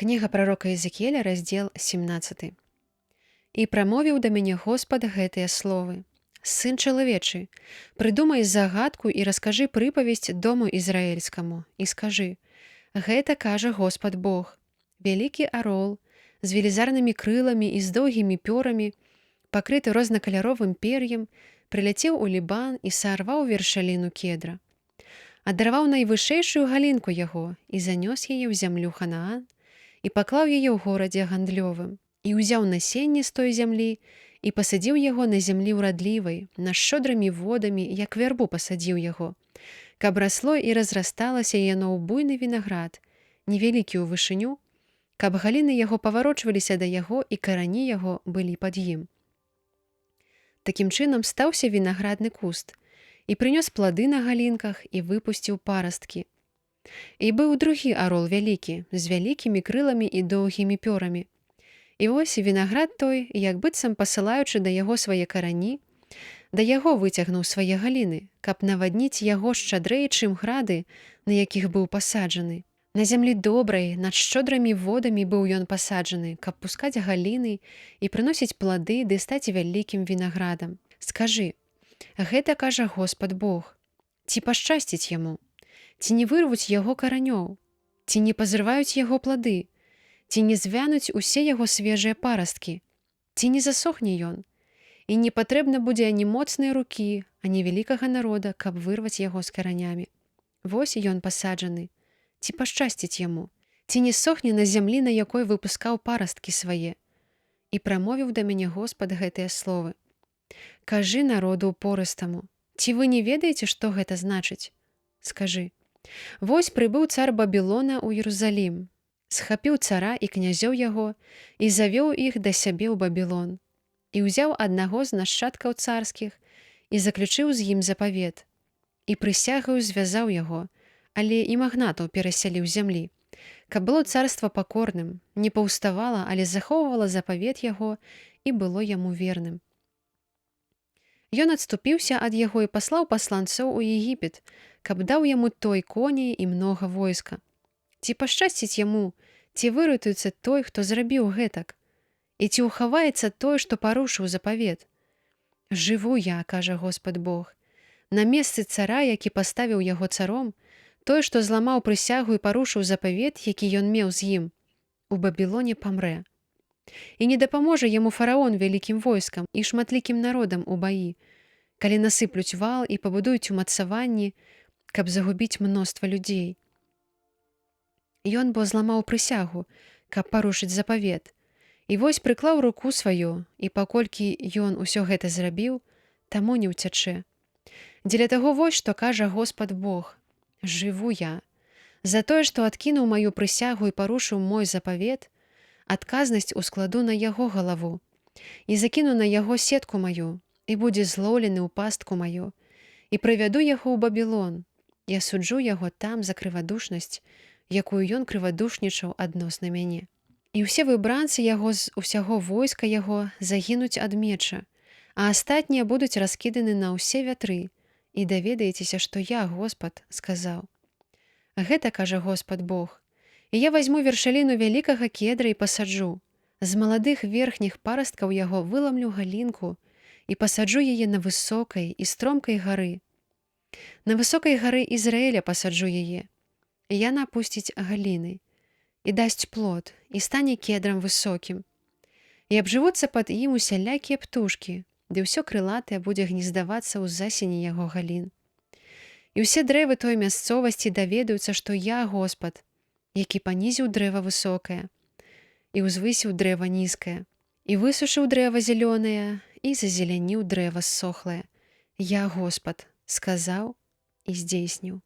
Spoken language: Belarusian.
Кніга прарока Езекіэля, раздзел 17. «І прамовіў да мяне Господ гэтыя словы. Сын чалавечы, прыдумай загадку і раскажы прыпавесць дому ізраільскаму, і скажы: гэта кажа Господ Бог. Вялікі арол, з велізарнымі крыламі і з доўгімі пёрамі, пакрыты рознакаляровым пер'ем, прыляцеў у Лібан і сарваў вершаліну кедра. Адарваў найвышэйшую галінку яго і занёс яе ў зямлю Ханаан, і паклаў яе ў горадзе гандлёвым, і ўзяў насенне з той зямлі, і пасадзіў яго на зямлі ўрадлівай, над шчодрымі водамі, як вярбу пасадзіў яго, каб расло і разрасталася яно ў буйны вінаград, невялікі ў вышыню, каб галіны яго паварочваліся да яго, і карані яго былі пад ім. Такім чынам стаўся вінаградны куст, і прынёс плады на галінках, і выпусціў парасткі. І быў другі арол вялікі, з вялікімі крыламі і доўгімі пёрамі. І вось вінаград той, як быццам пасылаючы да яго свае карані, да яго выцягнуў свае галіны, каб навадніць яго шчадрэй, чым грады, на якіх быў пасаджаны. На зямлі добрай, над шчодрымі водамі быў ён пасаджаны, каб пускаць галіны і прыносіць плады ды стаць вялікім вінаградам. Скажы: гэта кажа Господ Бог. Ці пашчасціць яму? Ці не вырвуць яго каранёў? Ці не пазрываюць яго плады? Ці не звянуць усе яго свежыя парасткі? Ці не засохне ён? І не патрэбна будзе ані моцнай рукі, ані вялікага народа, каб вырваць яго з каранямі. Вось ён пасаджаны. Ці пашчасціць яму? Ці не сохне на зямлі, на якой выпускаў парасткі свае? І прамовіў да мяне Господ гэтыя словы. Кажы народу упорыстаму: ці вы не ведаеце, што гэта значыць? Скажы: вось прыбыў цар Бабілона ў Єрусалім, схапіў цара і князёў яго, і завёў іх да сябе ў Бабілон, і ўзяў аднаго з нашчадкаў царскіх, і заключыў з ім запавет, і прысягаю звязаў яго, але і магнатаў перасяліў зямлі, каб было царства пакорным, не паўставала, але захоўвала запавет яго і было яму верным. Ён адступіўся ад яго і паслаў пасланцоў у Егіпет, каб даў яму той коней і многа войска. Ці пашчасціць яму, ці выратуецца той, хто зрабіў гэтак? І ці ўхаваецца той, што парушыў запавет? Жыву я, кажа Господ Бог, на месцы цара, які паставіў яго царом, той, што зламаў прысягу і парушыў запавет, які ён меў з ім, у Бабілоне памрэ. І не дапаможа яму фараон вялікім войскам і шматлікім народам у баі, калі насыплюць вал і пабудуюць умацаванні, каб загубіць мноства людзей. Ён бо зламаў прысягу, каб парушыць запавет, і вось прыклаў руку сваю, і паколькі ён усё гэта зрабіў, таму не ўцячэ. Дзеля таго вось, што кажа Господ Бог: жыву я. За тое, што адкінуў маю прысягу і парушыў мой запавет, адказнасць ускладу на яго галаву, і закіну на яго сетку маю, і будзе злоўлены ў пастку маю, і прывяду яго ў Бабілон, і асуджу яго там за крывадушнасць, якую ён крывадушнічаў адносна мяне. І ўсе выбранцы яго з усяго войска яго загінуць ад меча, а астатнія будуць раскіданы на ўсе вятры, і даведаецеся, што я, Господ, сказаў. Гэта кажа Господ Бог. І я вазьму вершаліну вялікага кедра і пасаджу. З маладых верхніх парасткаў яго выламлю галінку і пасаджу яе на высокай і стромкай гары. На высокай гары Ізраэля пасаджу яе. І яна пусціць галіны, і дасць плод, і стане кедрам высокім. І абжывуцца пад ім усялякія птушкі, ды ўсё крылатае будзе гнездавацца ў засені яго галін. І ўсе дрэвы той мясцовасці даведаюцца, што я, Господ, які панізіў дрэва высокае, і ўзвысіў дрэва нізкае, і высушыў дрэва зялёнае, і зазеляніў дрэва ссохлае. Я, Господ, сказаў і здзейсніў.